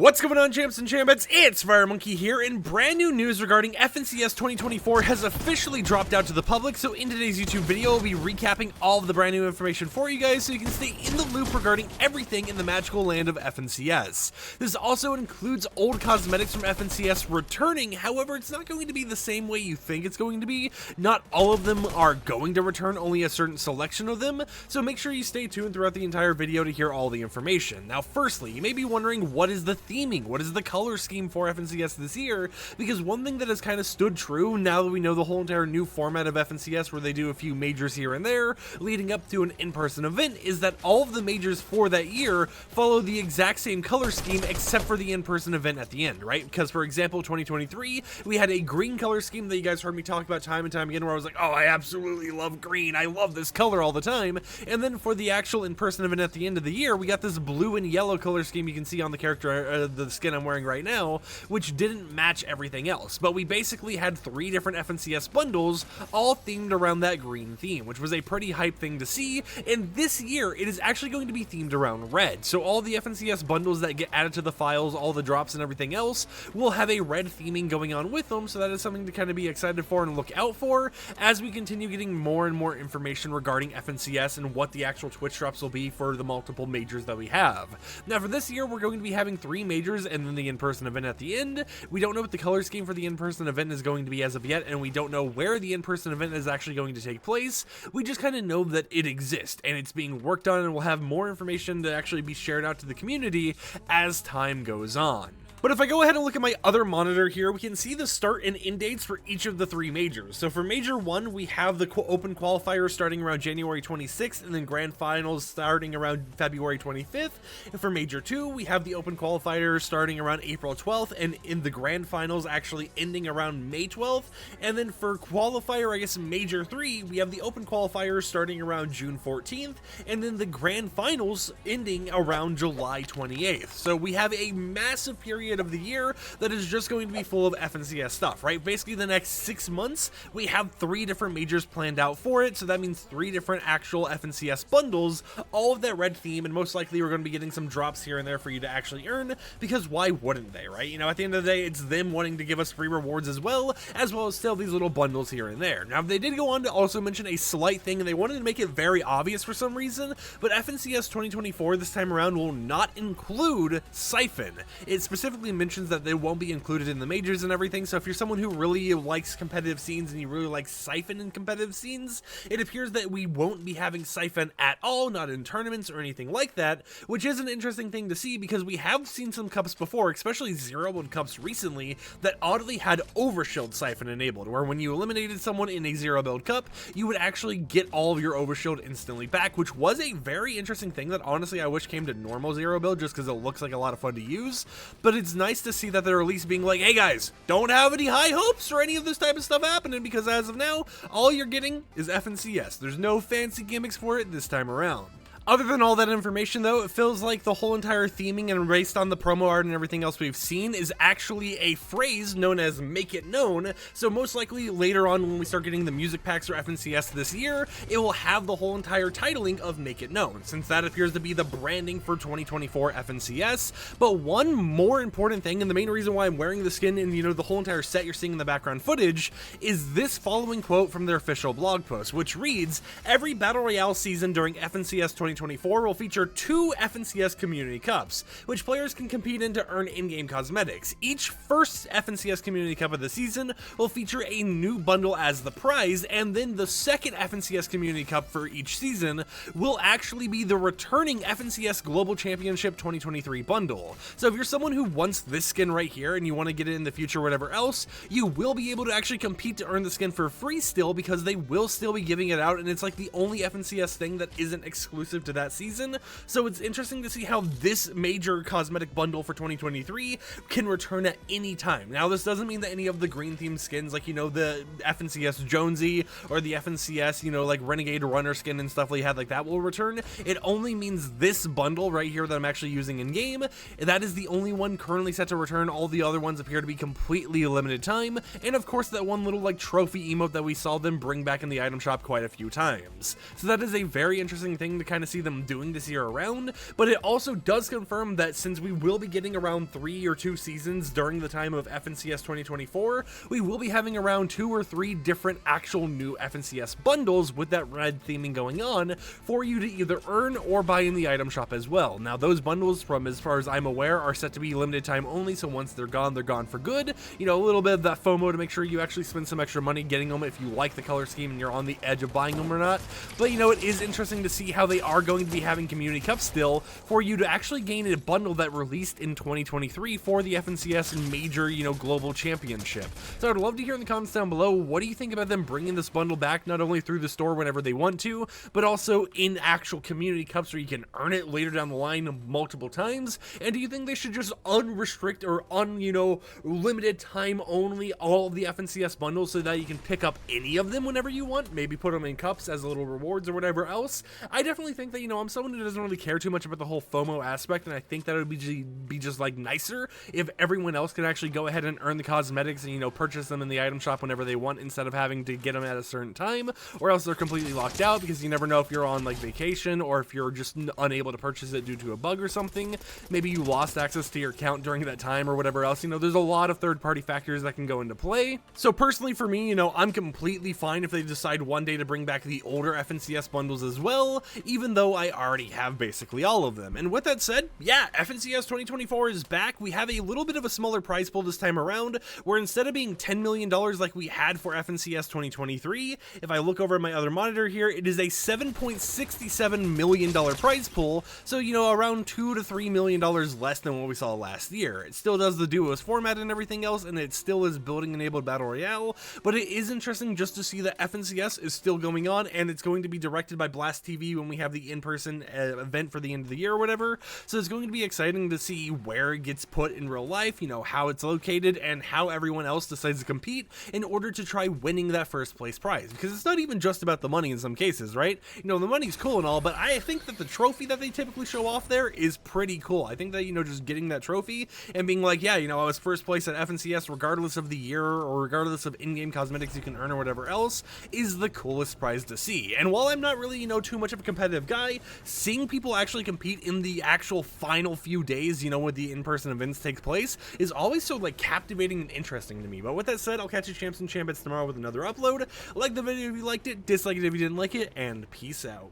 What's going on, champs and chambettes? It's FireMonkey here, and brand new news regarding FNCS 2024 has officially dropped out to the public. So in today's YouTube video, we'll be recapping all of the brand new information for you guys so you can stay in the loop regarding everything in the magical land of FNCS. This also includes old cosmetics from FNCS returning. However, it's not going to be the same way you think it's going to be. Not all of them are going to return, only a certain selection of them. So make sure you stay tuned throughout the entire video to hear all the information. Now, firstly, you may be wondering, what is the theming? What is the color scheme for FNCS this year? Because one thing that has kind of stood true now that we know the whole entire new format of FNCS, where they do a few majors here and there leading up to an in-person event, is that all of the majors for that year follow the exact same color scheme except for the in-person event at the end, right? Because for example, 2023, we had a green color scheme that you guys heard me talk about time and time again, where I was like, oh, I absolutely love green, I love this color all the time. And then for the actual in-person event at the end of the year, we got this blue and yellow color scheme you can see on the character, the skin I'm wearing right now, which didn't match everything else. But we basically had 3 different FNCS bundles all themed around that green theme, which was a pretty hype thing to see. And this year it is actually going to be themed around red, so all the FNCS bundles that get added to the files, all the drops and everything else, will have a red theming going on with them. So that is something to kind of be excited for and look out for as we continue getting more and more information regarding FNCS and what the actual Twitch drops will be for the multiple majors that we have. Now for this year, we're going to be having 3 majors and then the in-person event at the end. We don't know what the color scheme for the in-person event is going to be as of yet, and we don't know where the in-person event is actually going to take place. We just kind of know that it exists and it's being worked on, and we'll have more information to actually be shared out to the community as time goes on. But if I go ahead and look at my other monitor here, we can see the start and end dates for each of the 3 majors. So for Major 1, we have the open qualifiers starting around January 26th, and then Grand Finals starting around February 25th. And for Major 2, we have the open qualifiers starting around April 12th, and in the Grand Finals actually ending around May 12th. And then for qualifier, I guess Major 3, we have the open qualifiers starting around June 14th, and then the Grand Finals ending around July 28th. So we have a massive period of the year that is just going to be full of FNCS stuff, right? Basically the next 6 months, we have 3 different majors planned out for it, so that means 3 different actual FNCS bundles, all of that red theme, and most likely we're going to be getting some drops here and there for you to actually earn, because why wouldn't they, right? You know, at the end of the day, it's them wanting to give us free rewards as well as still these little bundles here and there. Now, they did go on to also mention a slight thing, and they wanted to make it very obvious for some reason, but FNCS 2024 this time around will not include Siphon. It specifically mentions that they won't be included in the majors and everything. So if you're someone who really likes competitive scenes and you really like Siphon in competitive scenes, it appears that we won't be having Siphon at all, not in tournaments or anything like that, which is an interesting thing to see because we have seen some cups before, especially 0-1 cups recently, that oddly had overshield Siphon enabled, where when you eliminated someone in a 0-build cup, you would actually get all of your overshield instantly back, which was a very interesting thing that honestly I wish came to normal 0-build just because it looks like a lot of fun to use. But it's nice to see that they're at least being like, hey guys, don't have any high hopes for any of this type of stuff happening, because as of now, all you're getting is FNCS. There's no fancy gimmicks for it this time around. Other than all that information though, it feels like the whole entire theming and based on the promo art and everything else we've seen is actually a phrase known as "make it known." So most likely later on when we start getting the music packs for FNCS this year, it will have the whole entire titling of "make it known," since that appears to be the branding for 2024 FNCS. But one more important thing, and the main reason why I'm wearing the skin and the whole entire set you're seeing in the background footage, is this following quote from their official blog post, which reads, "Every Battle Royale season during FNCS 2024 will feature 2 FNCS Community Cups, which players can compete in to earn in-game cosmetics. Each first FNCS Community Cup of the season will feature a new bundle as the prize, and then the second FNCS Community Cup for each season will actually be the returning FNCS Global Championship 2023 bundle. So if you're someone who wants this skin right here and you want to get it in the future or whatever else, you will be able to actually compete to earn the skin for free still, because they will still be giving it out, and it's like the only FNCS thing that isn't exclusive to that season. So it's interesting to see how this major cosmetic bundle for 2023 can return at any time. Now, this doesn't mean that any of the green themed skins, like, the FNCS Jonesy or the FNCS, like Renegade Runner skin and stuff we had like that will return. It only means this bundle right here that I'm actually using in game. That is the only one currently set to return. All the other ones appear to be completely limited time. And of course, that one little trophy emote that we saw them bring back in the item shop quite a few times. So that is a very interesting thing to kind of see see them doing this year around, but it also does confirm that since we will be getting around 3 or 2 seasons during the time of FNCS 2024, we will be having around 2 or 3 different actual new FNCS bundles with that red theming going on for you to either earn or buy in the item shop as well. Now those bundles, from as far as I'm aware, are set to be limited time only, so once they're gone for good. You know, a little bit of that FOMO to make sure you actually spend some extra money getting them if you like the color scheme and you're on the edge of buying them or not. But you know, it is interesting to see how they are going to be having community cups still for you to actually gain a bundle that released in 2023 for the FNCS major, you know, global championship. So I'd love to hear in the comments down below, what do you think about them bringing this bundle back, not only through the store whenever they want to, but also in actual community cups where you can earn it later down the line multiple times? And do you think they should just unrestrict or you know, limited time only all of the FNCS bundles so that you can pick up any of them whenever you want, maybe put them in cups as little rewards or whatever else? I definitely think that, you know, I'm someone who doesn't really care too much about the whole FOMO aspect, and I think that it would be just like nicer if everyone else could actually go ahead and earn the cosmetics and, you know, purchase them in the item shop whenever they want, instead of having to get them at a certain time, or else they're completely locked out because you never know if you're on like vacation or if you're just unable to purchase it due to a bug or something. Maybe you lost access to your account during that time or whatever else. You know, there's a lot of third-party factors that can go into play. So personally for me, you know, I'm completely fine if they decide one day to bring back the older FNCS bundles as well, even though I already have basically all of them. And with that said, yeah, FNCS 2024 is back. We have a little bit of a smaller prize pool this time around, where instead of being $10 million like we had for FNCS 2023, if I look over at my other monitor here, it is a $7.67 million prize pool, so, you know, around $2 to $3 million less than what we saw last year. It still does the duos format and everything else, and it still is building enabled battle royale, but it is interesting just to see that FNCS is still going on, and it's going to be directed by Blast TV when we have the in-person event for the end of the year or whatever. So it's going to be exciting to see where it gets put in real life, you know, how it's located, and how everyone else decides to compete in order to try winning that first place prize, because it's not even just about the money in some cases, right? You know, the money's cool and all, but I think that the trophy that they typically show off there is pretty cool. I think that, you know, just getting that trophy and being like, yeah, you know, I was first place at FNCS regardless of the year or regardless of in-game cosmetics you can earn or whatever else, is the coolest prize to see. And while I'm not really, you know, too much of a competitive guy, seeing people actually compete in the actual final few days, you know, when the in-person events take place, is always so like captivating and interesting to me. But with that said, I'll catch you champs and champions tomorrow with another upload. Like the video if you liked it, dislike it if you didn't like it, and peace out.